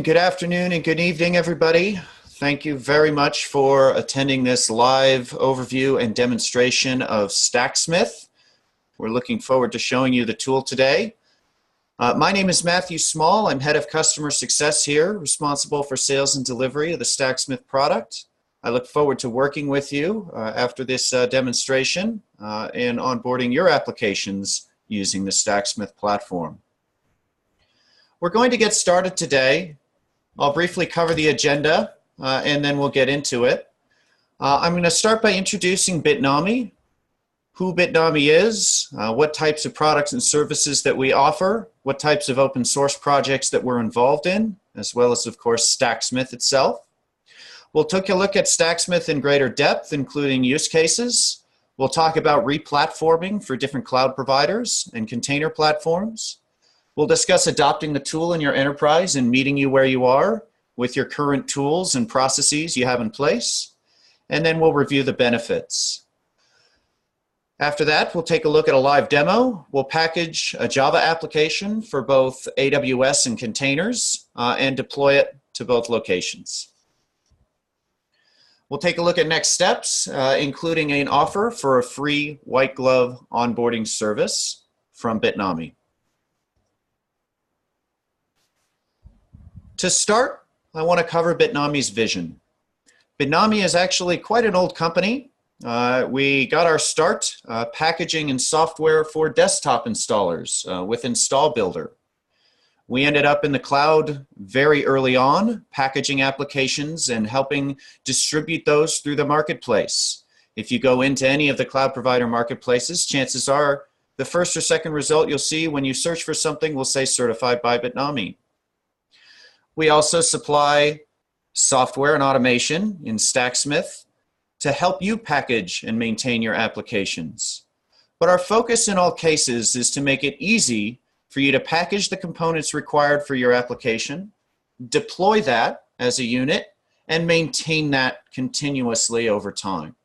Good afternoon and good evening, everybody. Thank you very much for attending this live overview and demonstration of Stacksmith. We're looking forward to showing you the tool today. My name is Matthew Small. I'm Head of Customer Success here, responsible for sales and delivery of the Stacksmith product. I look forward to working with you after this demonstration and onboarding your applications using the Stacksmith platform. We're going to get started today. I'll briefly cover the agenda and then we'll get into it. I'm going to start by introducing Bitnami, who Bitnami is, what types of products and services that we offer, what types of open source projects that we're involved in, as well as, of course, Stacksmith itself. We'll take a look at Stacksmith in greater depth, including use cases. We'll talk about replatforming for different cloud providers and container platforms. We'll discuss adopting the tool in your enterprise and meeting you where you are with your current tools and processes you have in place. And then we'll review the benefits. After that, we'll take a look at a live demo. We'll package a Java application for both AWS and containers and deploy it to both locations. We'll take a look at next steps, including an offer for a free white glove onboarding service from Bitnami. To start, I want to cover Bitnami's vision. Bitnami is actually quite an old company. We got our start packaging and software for desktop installers with Install Builder. We ended up in the cloud very early on, packaging applications and helping distribute those through the marketplace. If you go into any of the cloud provider marketplaces, chances are the first or second result you'll see when you search for something will say certified by Bitnami. We also supply software and automation in Stacksmith to help you package and maintain your applications. But our focus in all cases is to make it easy for you to package the components required for your application, deploy that as a unit, and maintain that continuously over time.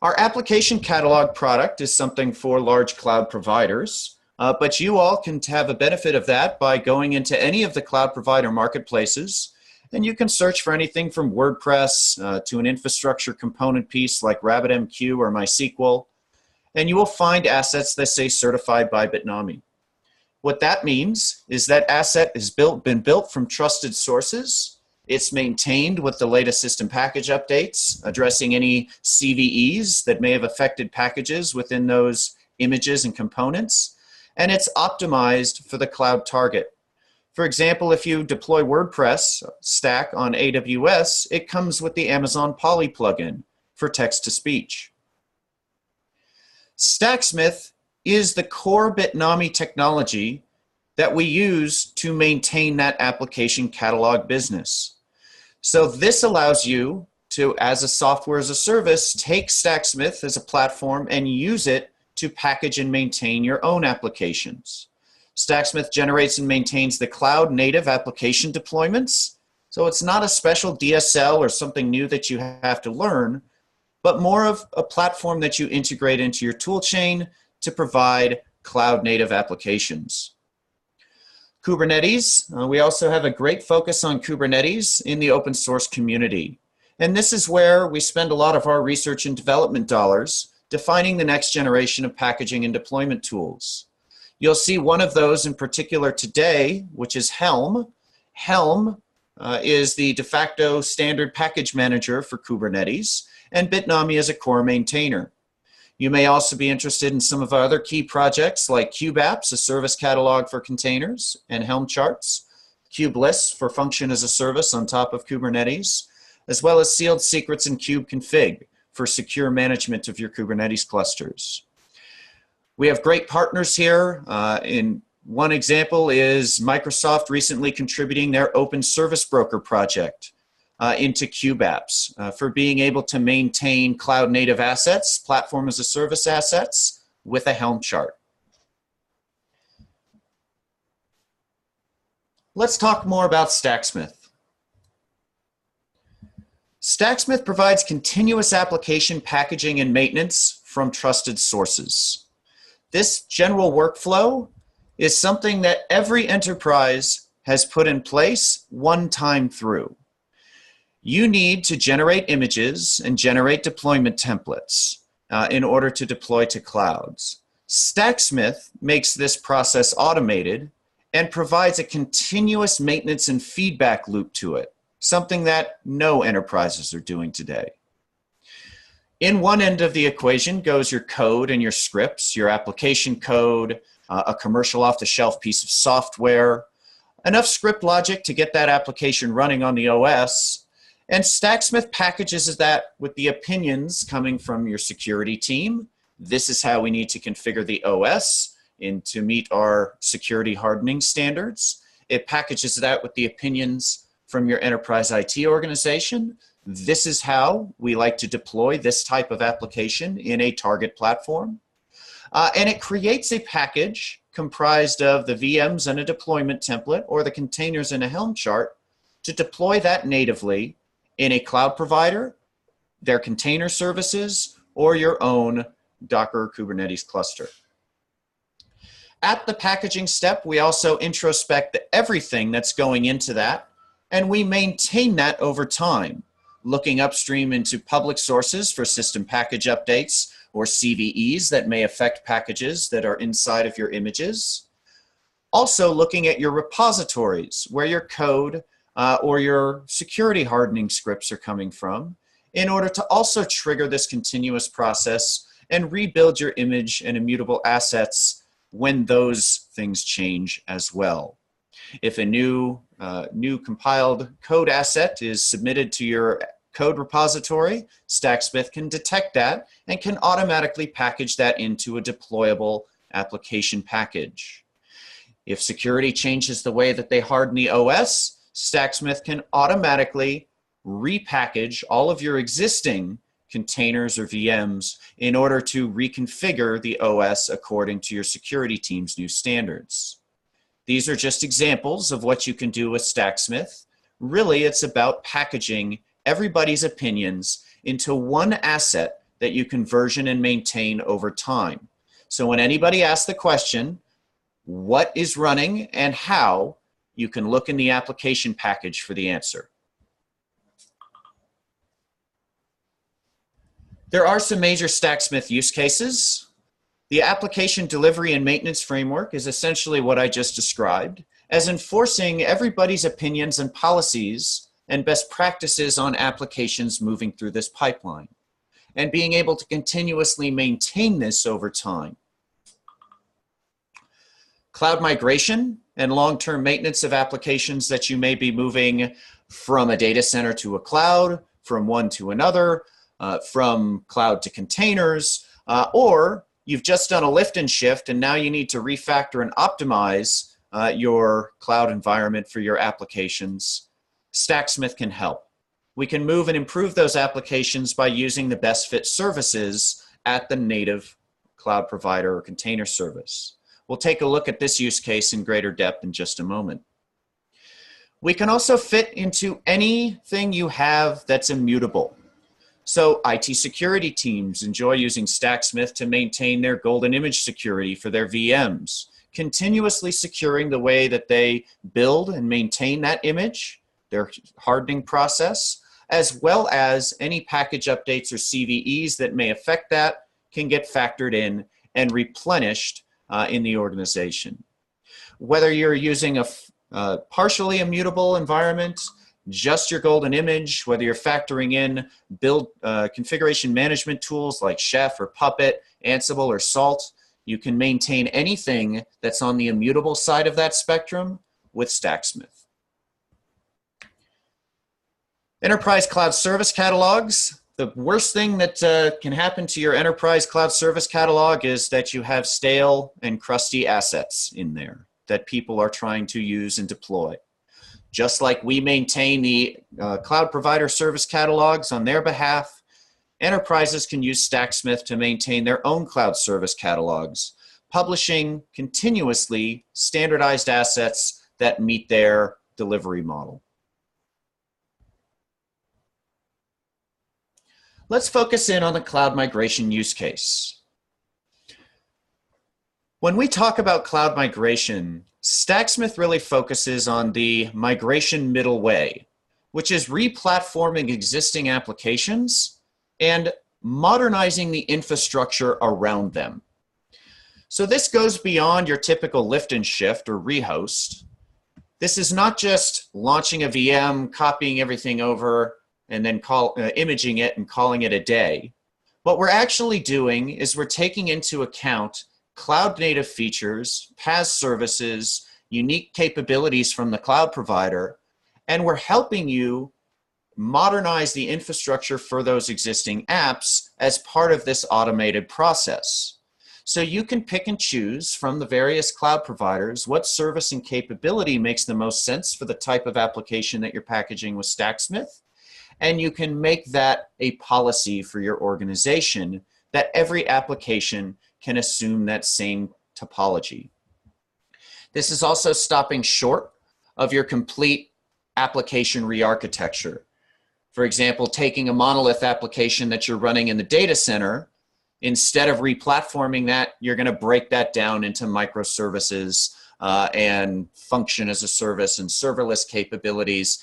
Our application catalog product is something for large cloud providers. But you all can have a benefit of that by going into any of the cloud provider marketplaces, and you can search for anything from WordPress to an infrastructure component piece like RabbitMQ or MySQL, and you will find assets that say certified by Bitnami. What that means is that asset has been built from trusted sources. It's maintained with the latest system package updates, addressing any CVEs that may have affected packages within those images and components. And it's optimized for the cloud target. For example, if you deploy WordPress stack on AWS, it comes with the Amazon Poly plugin for text-to-speech. Stacksmith is the core Bitnami technology that we use to maintain that application catalog business. So this allows you to, as a software as a service, take Stacksmith as a platform and use it to package and maintain your own applications. Stacksmith generates and maintains the cloud-native application deployments, so it's not a special DSL or something new that you have to learn, but more of a platform that you integrate into your tool chain to provide cloud-native applications. Kubernetes, we also have a great focus on Kubernetes in the open source community. And this is where we spend a lot of our research and development dollars defining the next generation of packaging and deployment tools. You'll see one of those in particular today, which is Helm. Helm is the de facto standard package manager for Kubernetes, and Bitnami is a core maintainer. You may also be interested in some of our other key projects like KubeApps, a service catalog for containers, and Helm charts, kubeless for function as a service on top of Kubernetes, as well as sealed secrets and kubeconfig for secure management of your Kubernetes clusters. We have great partners here. In one example is Microsoft recently contributing their Open Service Broker project into KubeApps for being able to maintain cloud-native assets, platform as a service assets with a Helm chart. Let's talk more about Stacksmith. Stacksmith provides continuous application packaging and maintenance from trusted sources. This general workflow is something that every enterprise has put in place one time through. You need to generate images and generate deployment templates in order to deploy to clouds. Stacksmith makes this process automated and provides a continuous maintenance and feedback loop to it, something that no enterprises are doing today. In one end of the equation goes your code and your scripts, your application code, a commercial off-the-shelf piece of software, enough script logic to get that application running on the OS, and Stacksmith packages that with the opinions coming from your security team. This is how we need to configure the OS to meet our security hardening standards. It packages that with the opinions from your enterprise IT organization. This is how we like to deploy this type of application in a target platform. And it creates a package comprised of the VMs and a deployment template, or the containers in a Helm chart, to deploy that natively in a cloud provider, their container services, or your own Docker or Kubernetes cluster. At the packaging step, we also introspect everything that's going into that, and we maintain that over time, looking upstream into public sources for system package updates or CVEs that may affect packages that are inside of your images. Also looking at your repositories, where your code or your security hardening scripts are coming from, in order to also trigger this continuous process and rebuild your image and immutable assets when those things change as well. If a new compiled code asset is submitted to your code repository, Stacksmith can detect that and can automatically package that into a deployable application package. If security changes the way that they harden the OS, Stacksmith can automatically repackage all of your existing containers or VMs in order to reconfigure the OS according to your security team's new standards. These are just examples of what you can do with Stacksmith. Really, it's about packaging everybody's opinions into one asset that you can version and maintain over time. So when anybody asks the question, what is running and how, you can look in the application package for the answer. There are some major Stacksmith use cases. The application delivery and maintenance framework is essentially what I just described, as enforcing everybody's opinions and policies and best practices on applications moving through this pipeline, and being able to continuously maintain this over time. Cloud migration and long-term maintenance of applications that you may be moving from a data center to a cloud, from one to another, from cloud to containers, or you've just done a lift and shift and now you need to refactor and optimize your cloud environment for your applications. Stacksmith can help. We can move and improve those applications by using the best fit services at the native cloud provider or container service. We'll take a look at this use case in greater depth in just a moment. We can also fit into anything you have that's immutable. So IT security teams enjoy using Stacksmith to maintain their golden image security for their VMs, continuously securing the way that they build and maintain that image, their hardening process, as well as any package updates or CVEs that may affect that can get factored in and replenished in the organization. Whether you're using a partially immutable environment, just your golden image, whether you're factoring in build configuration management tools like Chef or Puppet, Ansible or Salt, you can maintain anything that's on the immutable side of that spectrum with Stacksmith. Enterprise Cloud Service Catalogs. The worst thing that can happen to your Enterprise Cloud Service Catalog is that you have stale and crusty assets in there that people are trying to use and deploy. Just like we maintain the cloud provider service catalogs on their behalf, enterprises can use Stacksmith to maintain their own cloud service catalogs, publishing continuously standardized assets that meet their delivery model. Let's focus in on the cloud migration use case. When we talk about cloud migration, Stacksmith really focuses on the migration middle way, which is replatforming existing applications and modernizing the infrastructure around them. So this goes beyond your typical lift and shift or rehost. This is not just launching a VM, copying everything over, and then imaging it and calling it a day. What we're actually doing is we're taking into account cloud native features, PaaS services, unique capabilities from the cloud provider, and we're helping you modernize the infrastructure for those existing apps as part of this automated process. So you can pick and choose from the various cloud providers what service and capability makes the most sense for the type of application that you're packaging with Stacksmith, and you can make that a policy for your organization that every application can assume that same topology. This is also stopping short of your complete application re-architecture. For example, taking a monolith application that you're running in the data center, instead of replatforming that, you're going to break that down into microservices and function as a service and serverless capabilities,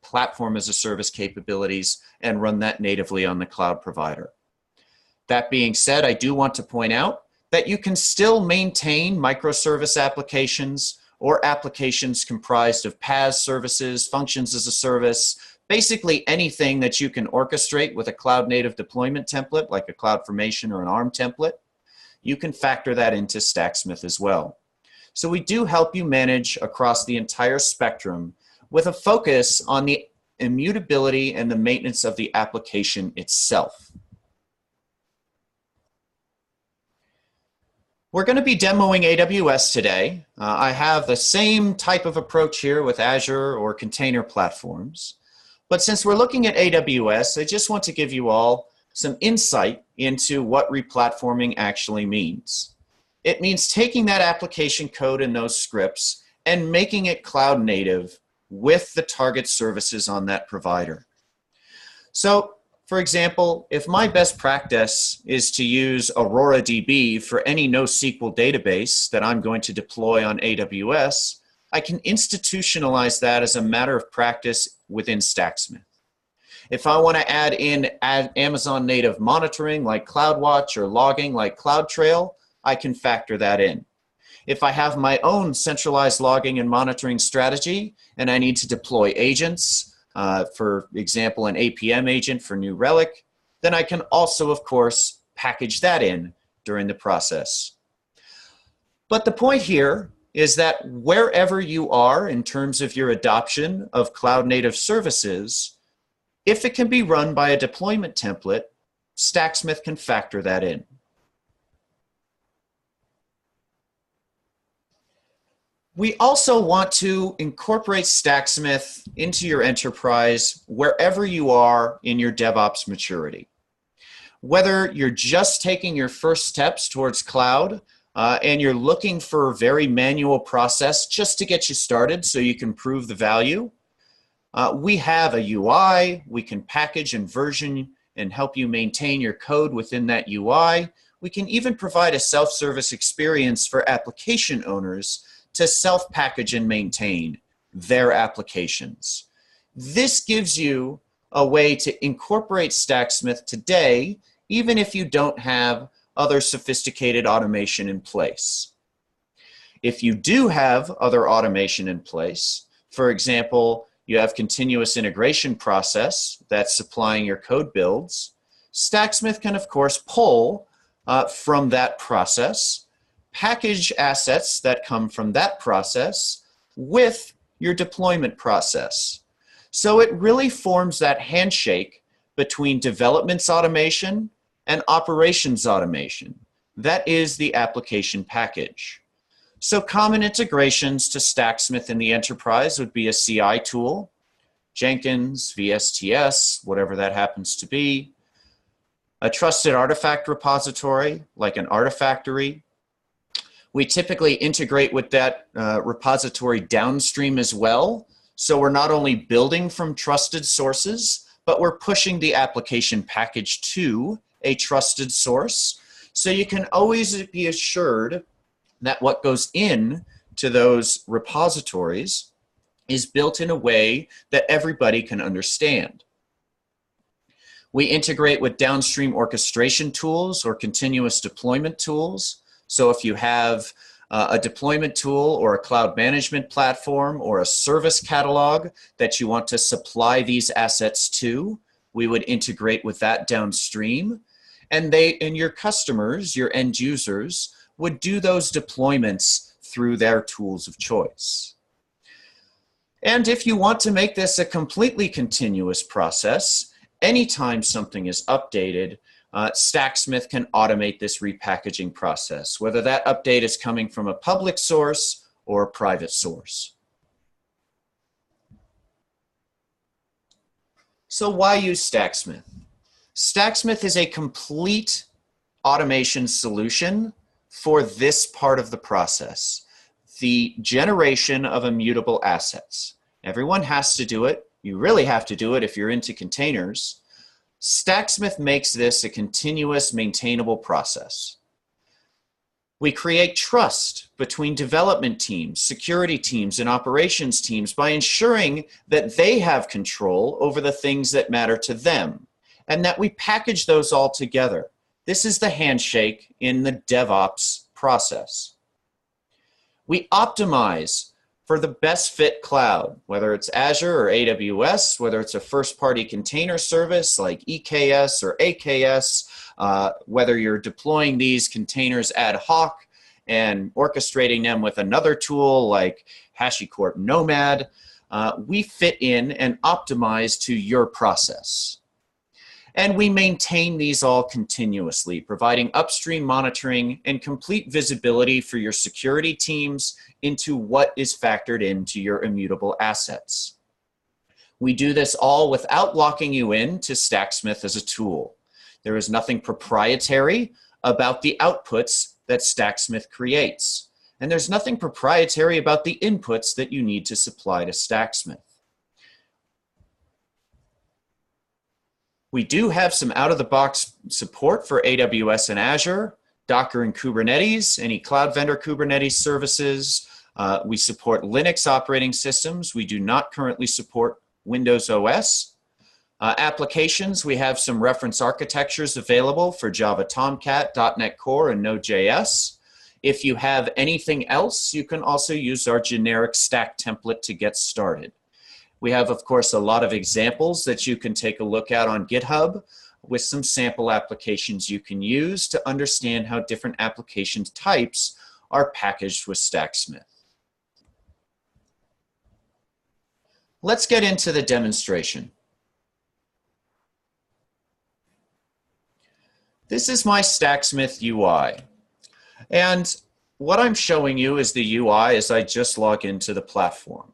platform as a service capabilities, and run that natively on the cloud provider. That being said, I do want to point out that you can still maintain microservice applications or applications comprised of PaaS services, functions as a service, basically anything that you can orchestrate with a cloud native deployment template like a CloudFormation or an ARM template. You can factor that into Stacksmith as well. So we do help you manage across the entire spectrum with a focus on the immutability and the maintenance of the application itself. We're going to be demoing AWS today. I have the same type of approach here with Azure or container platforms. But since we're looking at AWS, I just want to give you all some insight into what replatforming actually means. It means taking that application code and those scripts and making it cloud native with the target services on that provider. So, for example, if my best practice is to use Aurora DB for any NoSQL database that I'm going to deploy on AWS, I can institutionalize that as a matter of practice within Stacksmith. If I want to add in Amazon native monitoring like CloudWatch or logging like CloudTrail, I can factor that in. If I have my own centralized logging and monitoring strategy and I need to deploy agents, for example, an APM agent for New Relic, then I can also, of course, package that in during the process. But the point here is that wherever you are in terms of your adoption of cloud native services, if it can be run by a deployment template, Stacksmith can factor that in. We also want to incorporate Stacksmith into your enterprise wherever you are in your DevOps maturity. Whether you're just taking your first steps towards cloud and you're looking for a very manual process just to get you started so you can prove the value, we have a UI. We can package and version and help you maintain your code within that UI. We can even provide a self-service experience for application owners to self-package and maintain their applications. This gives you a way to incorporate Stacksmith today, even if you don't have other sophisticated automation in place. If you do have other automation in place, for example, you have continuous integration process that's supplying your code builds, Stacksmith can, of course, pull from that process, package assets that come from that process with your deployment process. So it really forms that handshake between developments automation and operations automation. That is the application package. So common integrations to Stacksmith in the enterprise would be a CI tool, Jenkins, VSTS, whatever that happens to be, a trusted artifact repository like an Artifactory. We typically integrate with that repository downstream as well. So we're not only building from trusted sources, but we're pushing the application package to a trusted source. So you can always be assured that what goes in to those repositories is built in a way that everybody can understand. We integrate with downstream orchestration tools or continuous deployment tools. So if you have a deployment tool or a cloud management platform or a service catalog that you want to supply these assets to, we would integrate with that downstream. And your customers, your end users, would do those deployments through their tools of choice. And if you want to make this a completely continuous process, anytime something is updated, Stacksmith can automate this repackaging process, whether that update is coming from a public source or a private source. So why use Stacksmith? Stacksmith is a complete automation solution for this part of the process, the generation of immutable assets. Everyone has to do it. You really have to do it if you're into containers. Stacksmith makes this a continuous, maintainable process. We create trust between development teams, security teams, and operations teams by ensuring that they have control over the things that matter to them, and that we package those all together. This is the handshake in the DevOps process. We optimize for the best fit cloud, whether it's Azure or AWS, whether it's a first-party container service like EKS or AKS, whether you're deploying these containers ad hoc and orchestrating them with another tool like HashiCorp Nomad, we fit in and optimize to your process. And we maintain these all continuously, providing upstream monitoring and complete visibility for your security teams into what is factored into your immutable assets. We do this all without locking you in to Stacksmith as a tool. There is nothing proprietary about the outputs that Stacksmith creates. And there's nothing proprietary about the inputs that you need to supply to Stacksmith. We do have some out-of-the-box support for AWS and Azure, Docker and Kubernetes, any cloud vendor Kubernetes services. We support Linux operating systems. We do not currently support Windows OS. Applications, we have some reference architectures available for Java Tomcat, .NET Core, and Node.js. If you have anything else, you can also use our generic stack template to get started. We have, of course, a lot of examples that you can take a look at on GitHub with some sample applications you can use to understand how different application types are packaged with Stacksmith. Let's get into the demonstration. This is my Stacksmith UI. And what I'm showing you is the UI as I just log into the platform.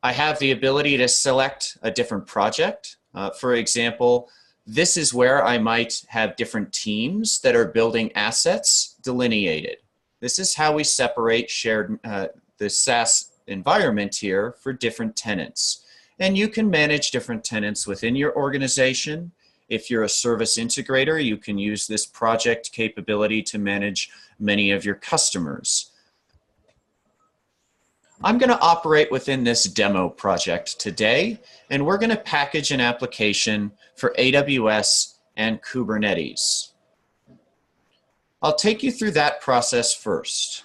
I have the ability to select a different project. For example, this is where I might have different teams that are building assets delineated. This is how we separate shared the SaaS environment here for different tenants. And you can manage different tenants within your organization. If you're a service integrator, you can use this project capability to manage many of your customers. I'm going to operate within this demo project today, and we're going to package an application for AWS and Kubernetes. I'll take you through that process first.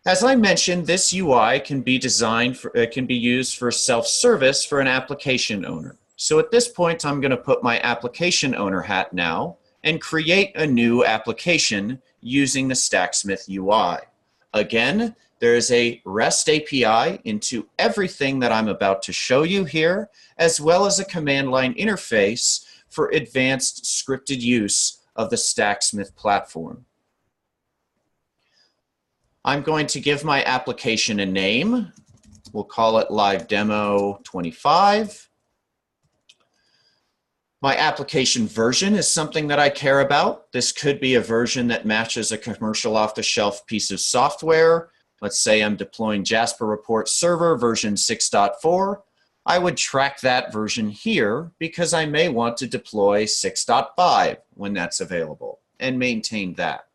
As I mentioned, this UI can be designed for, it can be used for self-service for an application owner. So at this point, I'm going to put my application owner hat now and create a new application using the Stacksmith UI. Again, there is a REST API into everything that I'm about to show you here, as well as a command line interface for advanced scripted use of the Stacksmith platform. I'm going to give my application a name. We'll call it Live Demo 25. My application version is something that I care about. This could be a version that matches a commercial off-the-shelf piece of software. Let's say I'm deploying Jasper Report Server version 6.4. I would track that version here because I may want to deploy 6.5 when that's available and maintain that.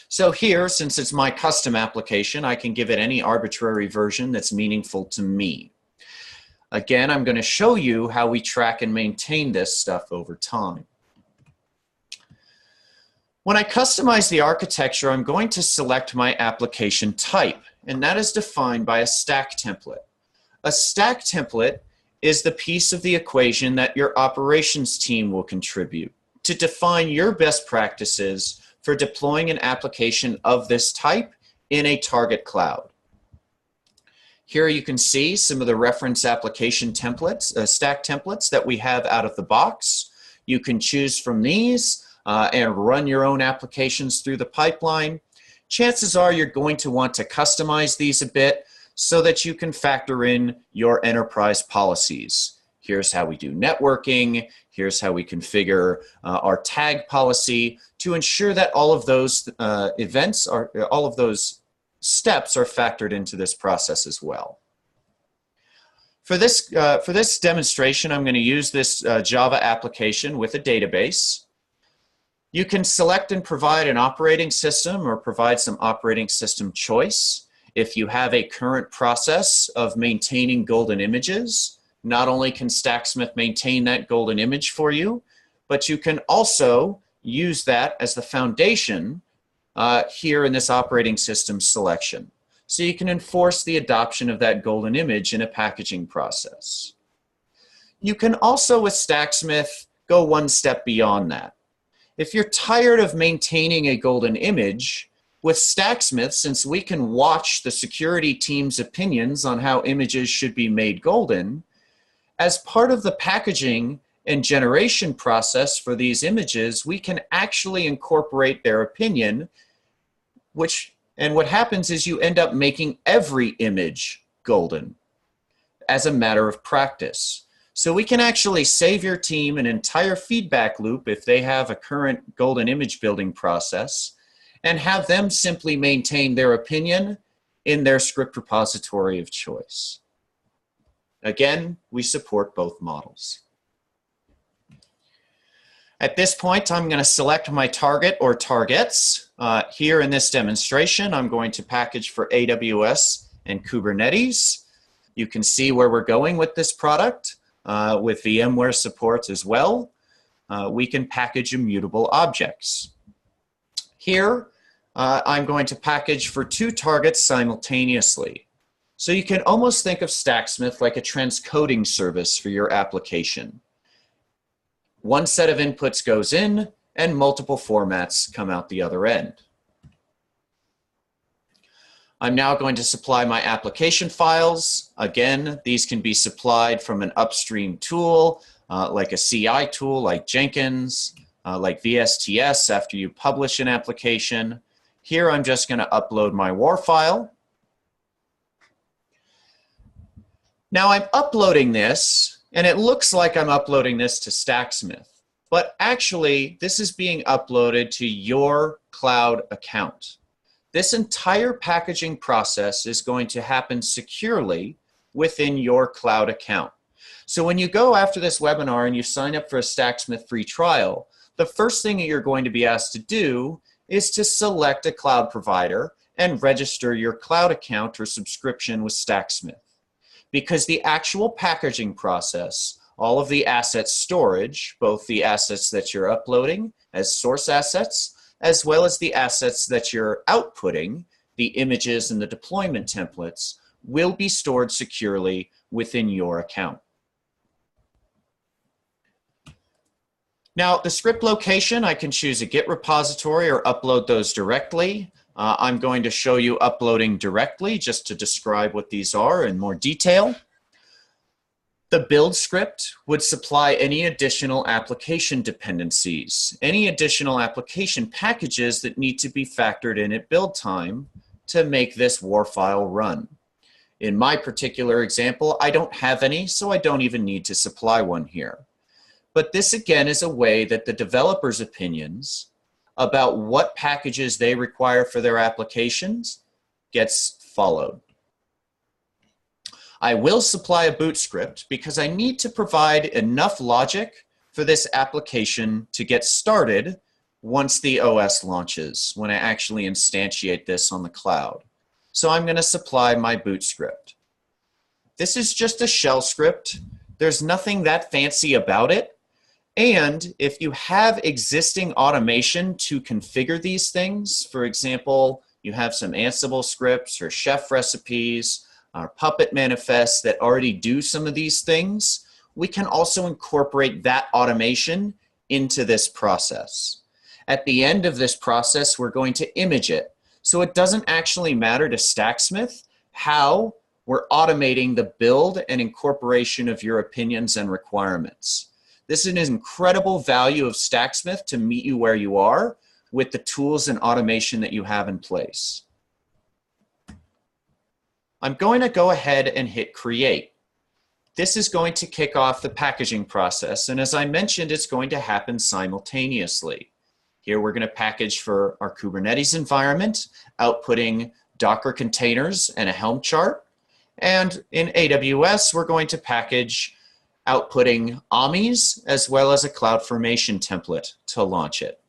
So here, since it's my custom application, I can give it any arbitrary version that's meaningful to me. Again, I'm going to show you how we track and maintain this stuff over time. When I customize the architecture, I'm going to select my application type, and that is defined by a stack template. A stack template is the piece of the equation that your operations team will contribute to define your best practices for deploying an application of this type in a target cloud. Here you can see some of the reference application templates, stack templates that we have out of the box. You can choose from these and run your own applications through the pipeline. Chances are you're going to want to customize these a bit so that you can factor in your enterprise policies. Here's how we do networking. Here's how we configure our tag policy to ensure that all of those all of those steps are factored into this process as well. For this demonstration, I'm going to use this Java application with a database. You can select and provide an operating system or provide some operating system choice. If you have a current process of maintaining golden images, not only can Stacksmith maintain that golden image for you, but you can also use that as the foundation here in this operating system selection. So you can enforce the adoption of that golden image in a packaging process. You can also, with Stacksmith, go one step beyond that. If you're tired of maintaining a golden image, with Stacksmith, since we can watch the security team's opinions on how images should be made golden, as part of the packaging and generation process for these images, we can actually incorporate their opinion, and what happens is you end up making every image golden as a matter of practice. So we can actually save your team an entire feedback loop if they have a current golden image building process and have them simply maintain their opinion in their script repository of choice. Again, we support both models. At this point, I'm going to select my target or targets. Here in this demonstration, I'm going to package for AWS and Kubernetes. You can see where we're going with this product. With VMware support as well, we can package immutable objects. Here, I'm going to package for 2 targets simultaneously. So you can almost think of Stacksmith like a transcoding service for your application. One set of inputs goes in, and multiple formats come out the other end. I'm now going to supply my application files. Again, these can be supplied from an upstream tool, like a CI tool like Jenkins, like VSTS after you publish an application. Here, I'm just going to upload my WAR file. Now I'm uploading this, and it looks like I'm uploading this to Stacksmith, but actually this is being uploaded to your cloud account. This entire packaging process is going to happen securely within your cloud account. So when you go after this webinar and you sign up for a Stacksmith free trial, the first thing that you're going to be asked to do is to select a cloud provider and register your cloud account or subscription with Stacksmith. Because the actual packaging process, all of the asset storage, both the assets that you're uploading as source assets, as well as the assets that you're outputting, the images and the deployment templates, will be stored securely within your account. Now, the script location, I can choose a Git repository or upload those directly. I'm going to show you uploading directly just to describe what these are in more detail. The build script would supply any additional application dependencies, any additional application packages that need to be factored in at build time to make this WAR file run. In my particular example, I don't have any, so I don't even need to supply one here. But this again is a way that the developers' opinions about what packages they require for their applications gets followed. I will supply a boot script because I need to provide enough logic for this application to get started once the OS launches, when I actually instantiate this on the cloud. So I'm going to supply my boot script. This is just a shell script. There's nothing that fancy about it. And if you have existing automation to configure these things, for example, you have some Ansible scripts or chef recipes or Puppet manifests that already do some of these things, we can also incorporate that automation into this process. At the end of this process, we're going to image it. So it doesn't actually matter to Stacksmith how we're automating the build and incorporation of your opinions and requirements. This is an incredible value of Stacksmith to meet you where you are with the tools and automation that you have in place. I'm going to go ahead and hit Create. This is going to kick off the packaging process, and as I mentioned, it's going to happen simultaneously. Here we're going to package for our Kubernetes environment, outputting Docker containers and a Helm chart. And in AWS, we're going to package outputting AMIs as well as a CloudFormation template to launch it.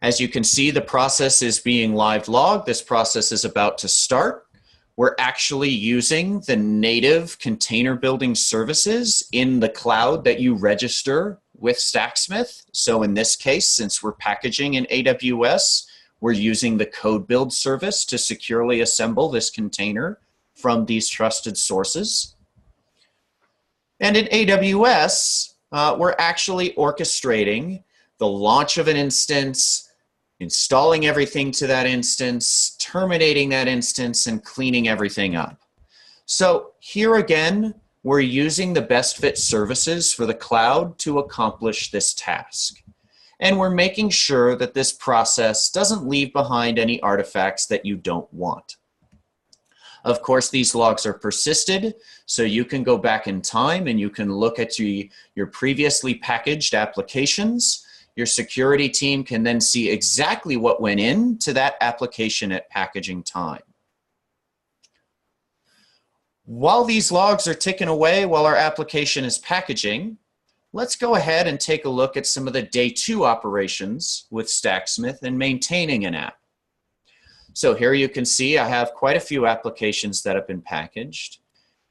As you can see, the process is being live logged. This process is about to start. We're actually using the native container building services in the cloud that you register with Stacksmith. So in this case, since we're packaging in AWS, we're using the code build service to securely assemble this container from these trusted sources. And in AWS, we're actually orchestrating the launch of an instance, installing everything to that instance, terminating that instance, and cleaning everything up. So here again, we're using the best fit services for the cloud to accomplish this task. And we're making sure that this process doesn't leave behind any artifacts that you don't want. Of course, these logs are persisted, so you can go back in time and you can look at your previously packaged applications. Your security team can then see exactly what went into that application at packaging time. While these logs are ticking away while our application is packaging, let's go ahead and take a look at some of the day 2 operations with Stacksmith and maintaining an app. So here you can see I have quite a few applications that have been packaged.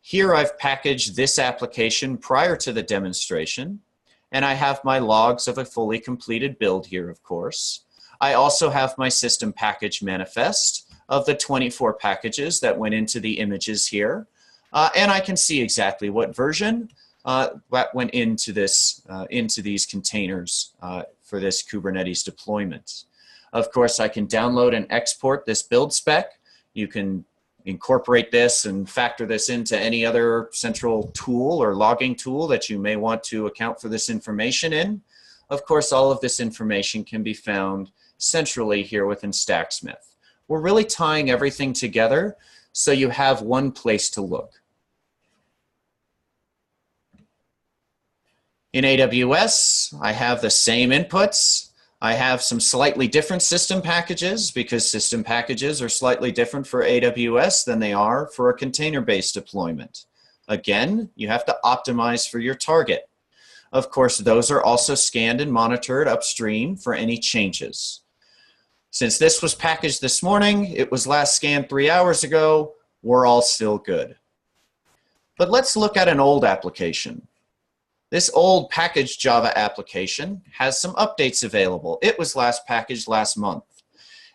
Here I've packaged this application prior to the demonstration, and I have my logs of a fully completed build here, of course. I also have my system package manifest of the 24 packages that went into the images here. And I can see exactly what version that went into these containers for this Kubernetes deployment. Of course, I can download and export this build spec. You can incorporate this and factor this into any other central tool or logging tool that you may want to account for this information in. Of course, all of this information can be found centrally here within Stacksmith. We're really tying everything together so you have one place to look. In AWS, I have the same inputs. I have some slightly different system packages because system packages are slightly different for AWS than they are for a container-based deployment. Again, you have to optimize for your target. Of course, those are also scanned and monitored upstream for any changes. Since this was packaged this morning, it was last scanned 3 hours ago, we're all still good. But let's look at an old application. This old packaged Java application has some updates available. It was last packaged last month.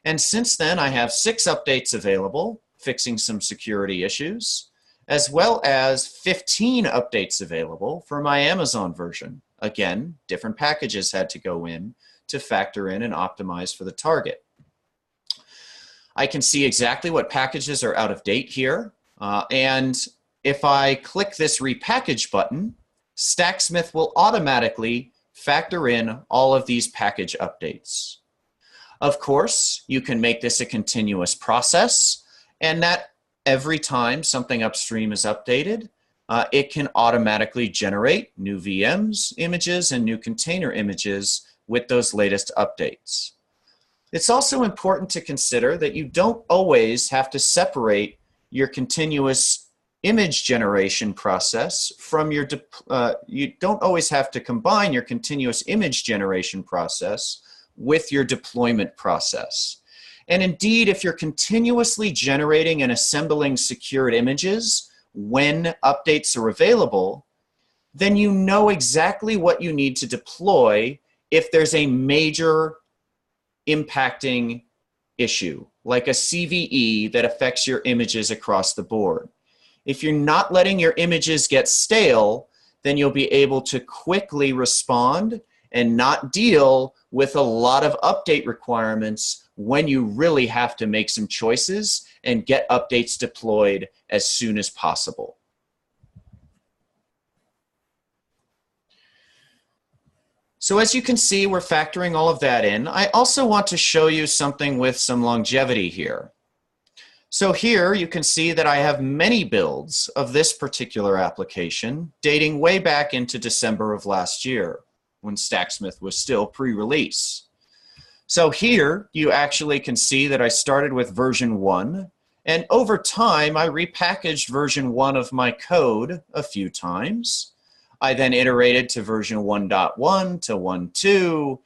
And since then, I have 6 updates available, fixing some security issues, as well as 15 updates available for my Amazon version. Again, different packages had to go in to factor in and optimize for the target. I can see exactly what packages are out of date here. And if I click this repackage button, Stacksmith will automatically factor in all of these package updates. Of course, you can make this a continuous process, and that every time something upstream is updated, it can automatically generate new VMs images and new container images with those latest updates. It's also important to consider that you don't always have to separate your continuous image generation process from your, you don't always have to combine your continuous image generation process with your deployment process. And indeed, if you're continuously generating and assembling secured images when updates are available, then you know exactly what you need to deploy if there's a major impacting issue, like a CVE that affects your images across the board. If you're not letting your images get stale, then you'll be able to quickly respond and not deal with a lot of update requirements when you really have to make some choices and get updates deployed as soon as possible. So as you can see, we're factoring all of that in. I also want to show you something with some longevity here. So here you can see that I have many builds of this particular application dating way back into December of last year when Stacksmith was still pre-release. So here you actually can see that I started with version 1, and over time I repackaged version 1 of my code a few times. I then iterated to version 1.1 to 1.2 to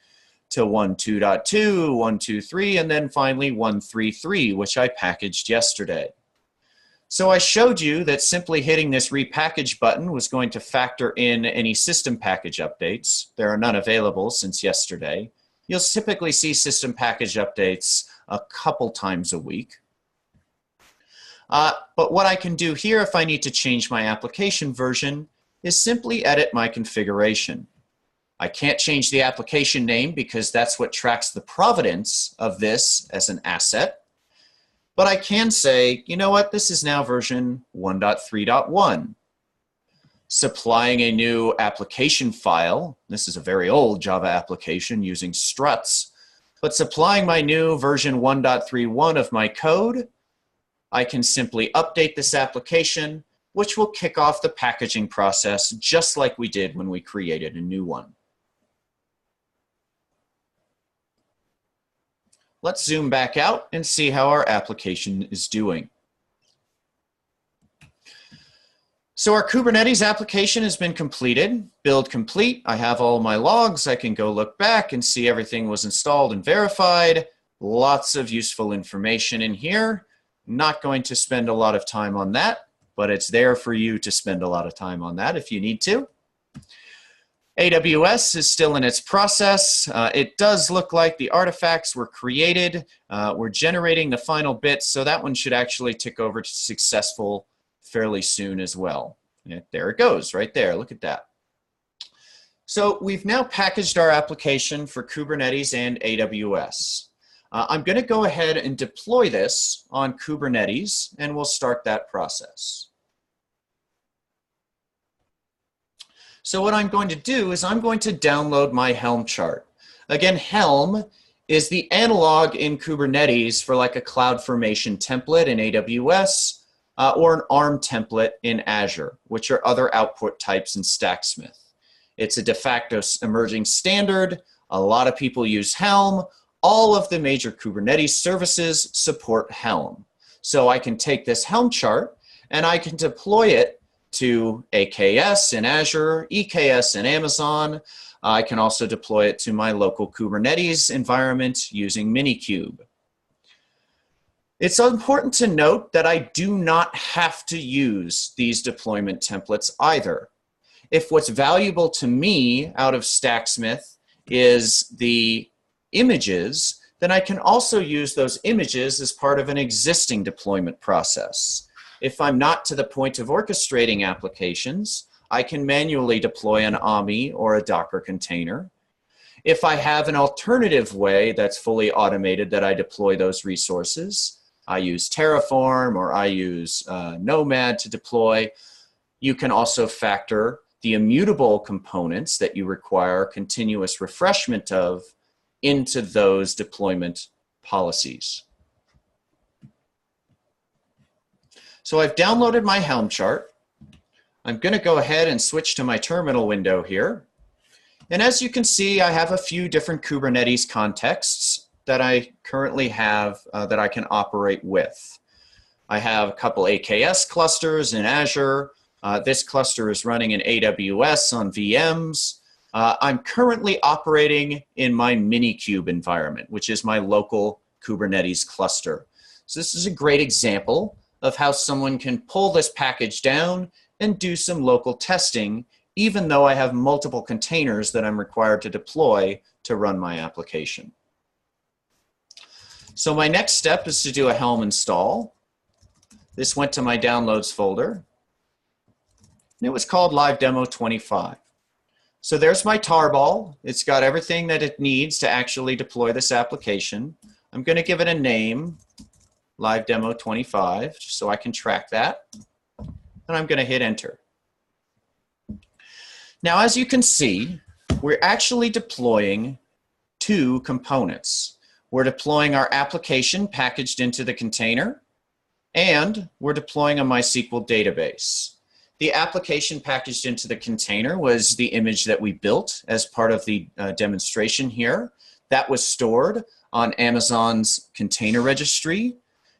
1.2.2, 1.2.3, and then finally 1.3.3, which I packaged yesterday. So I showed you that simply hitting this repackage button was going to factor in any system package updates. There are none available since yesterday. You'll typically see system package updates a couple times a week. But what I can do here if I need to change my application version is simply edit my configuration. I can't change the application name because that's what tracks the provenance of this as an asset. But I can say, you know what, this is now version 1.3.1. Supplying a new application file. This is a very old Java application using struts. But supplying my new version 1.3.1 of my code, I can simply update this application, which will kick off the packaging process just like we did when we created a new one. Let's zoom back out and see how our application is doing. So our Kubernetes application has been completed, build complete. I have all my logs. I can go look back and see everything was installed and verified. Lots of useful information in here. Not going to spend a lot of time on that, but it's there for you to spend a lot of time on that if you need to. AWS is still in its process. It does look like the artifacts were created. We're generating the final bits, so that one should actually tick over to successful fairly soon as well. Yeah, there it goes, right there. Look at that. So we've now packaged our application for Kubernetes and AWS. I'm going to go ahead and deploy this on Kubernetes, and we'll start that process. So what I'm going to do is I'm going to download my Helm chart. Again, Helm is the analog in Kubernetes for like a CloudFormation template in AWS or an ARM template in Azure, which are other output types in Stacksmith. It's a de facto emerging standard. A lot of people use Helm. All of the major Kubernetes services support Helm. So I can take this Helm chart and I can deploy it to AKS in Azure, EKS in Amazon. I can also deploy it to my local Kubernetes environment using Minikube. It's important to note that I do not have to use these deployment templates either. If what's valuable to me out of Stacksmith is the images, then I can also use those images as part of an existing deployment process. If I'm not to the point of orchestrating applications, I can manually deploy an AMI or a Docker container. If I have an alternative way that's fully automated that I deploy those resources, I use Terraform or I use Nomad to deploy. You can also factor the immutable components that you require continuous refreshment of into those deployment policies. So I've downloaded my Helm chart. I'm going to go ahead and switch to my terminal window here. And as you can see, I have a few different Kubernetes contexts that I currently have that I can operate with. I have a couple AKS clusters in Azure. This cluster is running in AWS on VMs. I'm currently operating in my Minikube environment, which is my local Kubernetes cluster. So this is a great example of how someone can pull this package down and do some local testing, even though I have multiple containers that I'm required to deploy to run my application. So my next step is to do a Helm install. This went to my downloads folder. And it was called Live Demo 25. So there's my tarball. It's got everything that it needs to actually deploy this application. I'm going to give it a name, Live Demo 25, just so I can track that. And I'm going to hit enter. Now, as you can see, we're actually deploying two components. We're deploying our application packaged into the container, and we're deploying a MySQL database. The application packaged into the container was the image that we built as part of the demonstration here. That was stored on Amazon's container registry,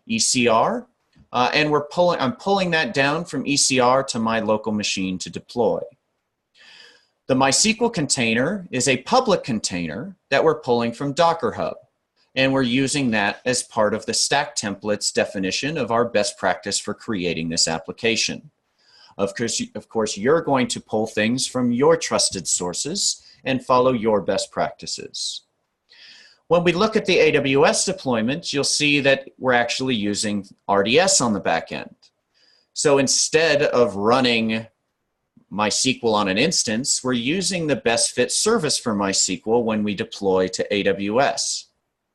ECR, and I'm pulling that down from ECR to my local machine to deploy. The MySQL container is a public container that we're pulling from Docker Hub, and we're using that as part of the stack templates definition of our best practice for creating this application. Of course, you're going to pull things from your trusted sources and follow your best practices. When we look at the AWS deployment, you'll see that we're actually using RDS on the back end. So instead of running MySQL on an instance, we're using the best fit service for MySQL when we deploy to AWS,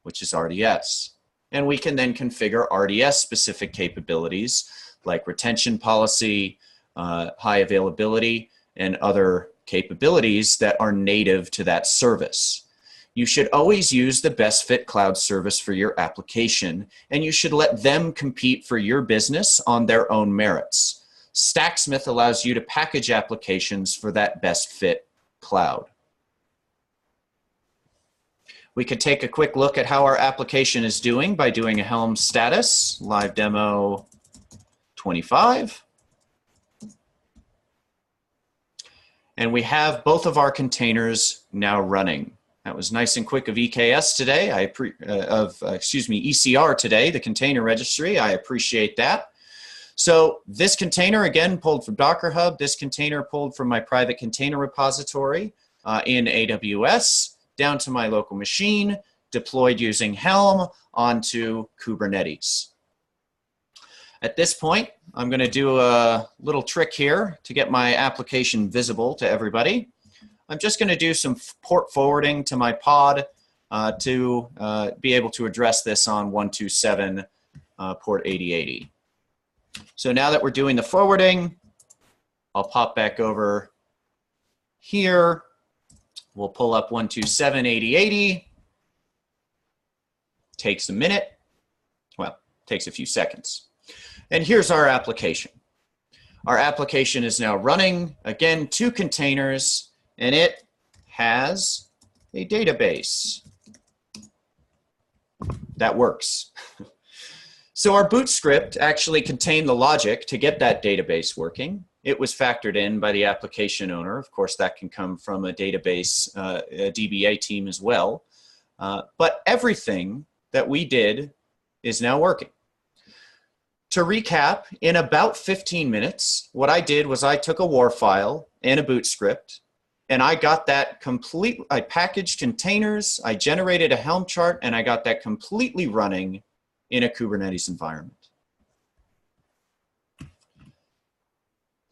which is RDS. And we can then configure RDS-specific capabilities like retention policy, high availability, and other capabilities that are native to that service. You should always use the best fit cloud service for your application, and you should let them compete for your business on their own merits. Stacksmith allows you to package applications for that best fit cloud. We could take a quick look at how our application is doing by doing a Helm status, live demo 25. And we have both of our containers now running. That was nice and quick of EKS today. ECR today, the container registry. I appreciate that. So this container, again, pulled from Docker Hub. This container pulled from my private container repository in AWS down to my local machine, deployed using Helm onto Kubernetes. At this point, I'm going to do a little trick here to get my application visible to everybody. I'm just going to do some port forwarding to my pod to be able to address this on 127 port 8080. So now that we're doing the forwarding, I'll pop back over here. We'll pull up 127 8080. Takes a minute. Well, takes a few seconds. And here's our application. Our application is now running, again, two containers, and it has a database. That works. So our boot script actually contained the logic to get that database working. It was factored in by the application owner. Of course, that can come from a database, a DBA team as well. But everything that we did is now working. To recap, in about 15 minutes, what I did was I took a WAR file and a boot script, and I got that complete, I packaged containers, I generated a Helm chart, and I got that completely running in a Kubernetes environment.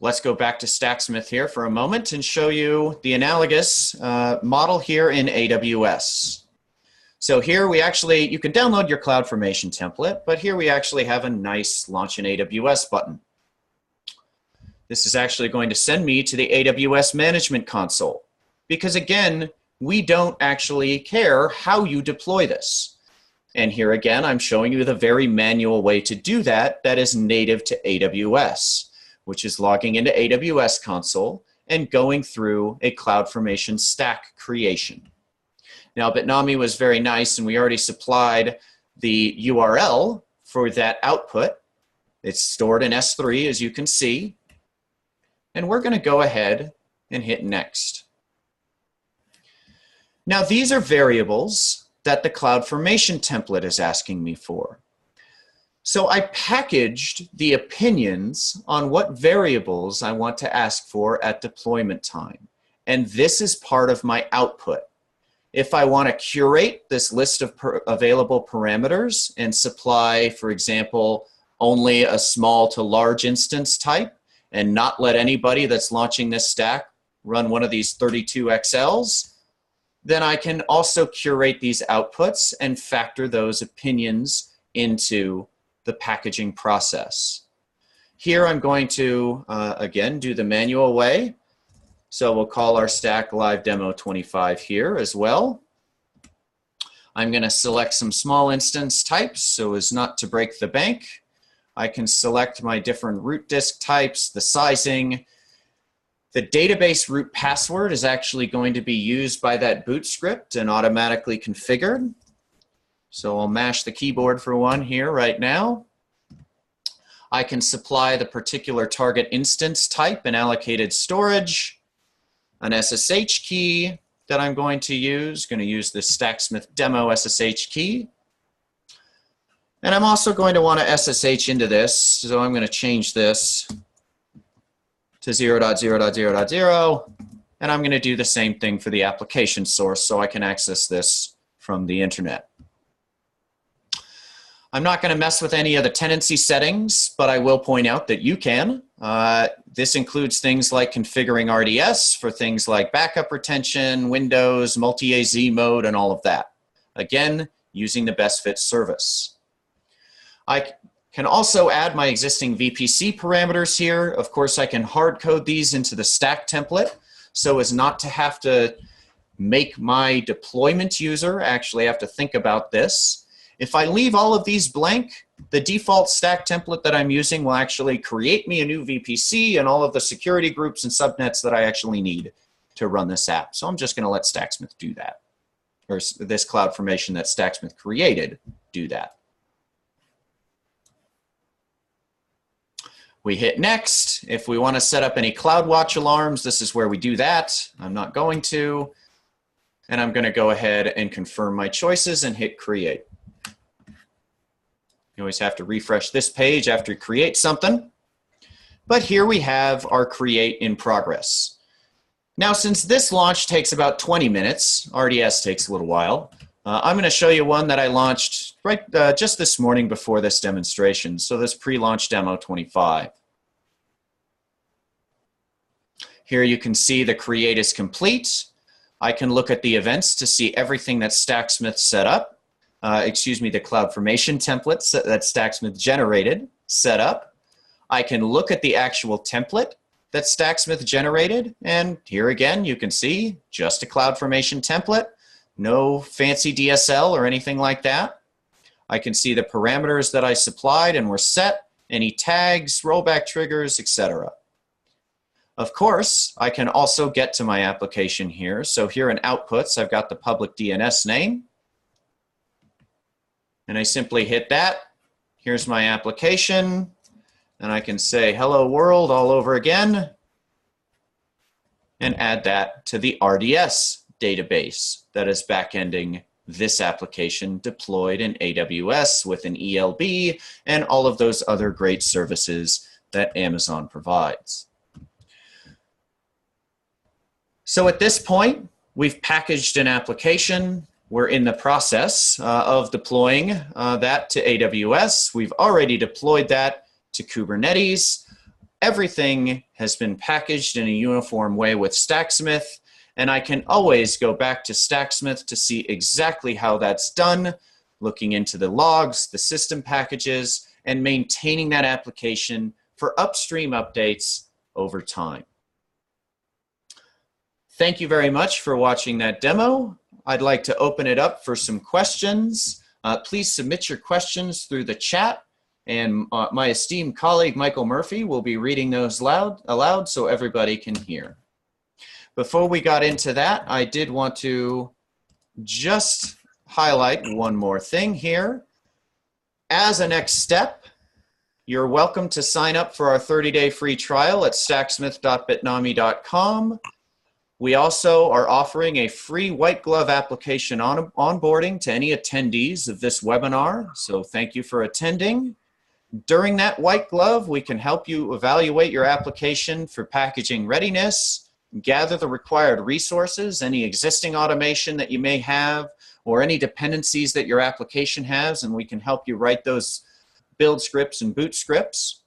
Let's go back to Stacksmith here for a moment and show you the analogous model here in AWS. So here we actually, you can download your CloudFormation template, but here we actually have a nice Launch in AWS button. This is actually going to send me to the AWS Management Console because, again, we don't actually care how you deploy this. And here again, I'm showing you the very manual way to do that that is native to AWS, which is logging into AWS Console and going through a CloudFormation stack creation. Now, Bitnami was very nice, and we already supplied the URL for that output. It's stored in S3, as you can see. And we're going to go ahead and hit next. Now, these are variables that the CloudFormation template is asking me for. So I packaged the opinions on what variables I want to ask for at deployment time. And this is part of my output. If I want to curate this list of available parameters and supply, for example, only a small to large instance type and not let anybody that's launching this stack run one of these 32XLs, then I can also curate these outputs and factor those opinions into the packaging process. Here I'm going to, again, do the manual way. So we'll call our stack live demo 25 here as well. I'm going to select some small instance types so as not to break the bank. I can select my different root disk types, the sizing. The database root password is actually going to be used by that boot script and automatically configured. So I'll mash the keyboard for one here right now. I can supply the particular target instance type and allocated storage, an SSH key that I'm going to use the Stacksmith demo SSH key. And I'm also going to want to SSH into this, so I'm going to change this to 0.0.0.0, and I'm going to do the same thing for the application source so I can access this from the internet. I'm not going to mess with any of the tenancy settings, but I will point out that you can. This includes things like configuring RDS for things like backup retention, Windows, multi-AZ mode, and all of that. Again, using the best fit service. I can also add my existing VPC parameters here. Of course, I can hard code these into the stack template so as not to have to make my deployment user actually have to think about this. If I leave all of these blank, the default stack template that I'm using will actually create me a new VPC and all of the security groups and subnets that I actually need to run this app. So I'm just going to let Stacksmith do that, or this CloudFormation that Stacksmith created do that. We hit next. If we want to set up any CloudWatch alarms, this is where we do that. I'm not going to. And I'm going to go ahead and confirm my choices and hit create. You always have to refresh this page after you create something. But here we have our create in progress. Now, since this launch takes about 20 minutes, RDS takes a little while, I'm going to show you one that I launched just this morning before this demonstration. So this pre-launch demo 25. Here you can see the create is complete. I can look at the events to see everything that Stacksmith set up. The CloudFormation templates that Stacksmith generated, set up. I can look at the actual template that Stacksmith generated, and here again you can see just a CloudFormation template, no fancy DSL or anything like that. I can see the parameters that I supplied and were set, any tags, rollback triggers, etc. Of course, I can also get to my application here. So here in outputs, I've got the public DNS name. And I simply hit that. Here's my application. And I can say hello world all over again and add that to the RDS database that is backending this application deployed in AWS with an ELB and all of those other great services that Amazon provides. So at this point, we've packaged an application. We're in the process of deploying that to AWS. We've already deployed that to Kubernetes. Everything has been packaged in a uniform way with Stacksmith, and I can always go back to Stacksmith to see exactly how that's done, looking into the logs, the system packages, and maintaining that application for upstream updates over time. Thank you very much for watching that demo. I'd like to open it up for some questions. Please submit your questions through the chat, and my esteemed colleague Michael Murphy will be reading those aloud so everybody can hear. Before we got into that, I did want to just highlight one more thing here. As a next step, You're welcome to sign up for our 30-day free trial at stacksmith.bitnami.com. We also are offering a free white glove application onboarding to any attendees of this webinar, so thank you for attending. During that white glove, we can help you evaluate your application for packaging readiness, gather the required resources, any existing automation that you may have, or any dependencies that your application has, and we can help you write those build scripts and boot scripts.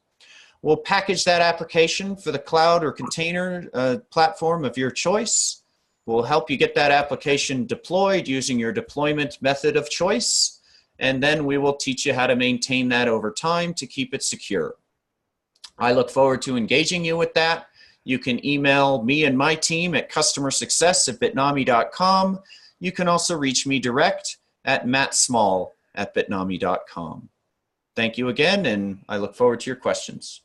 We'll package that application for the cloud or container platform of your choice. We'll help you get that application deployed using your deployment method of choice. And then we will teach you how to maintain that over time to keep it secure. I look forward to engaging you with that. You can email me and my team at customersuccess@bitnami.com. You can also reach me direct at mattsmall@bitnami.com. Thank you again, and I look forward to your questions.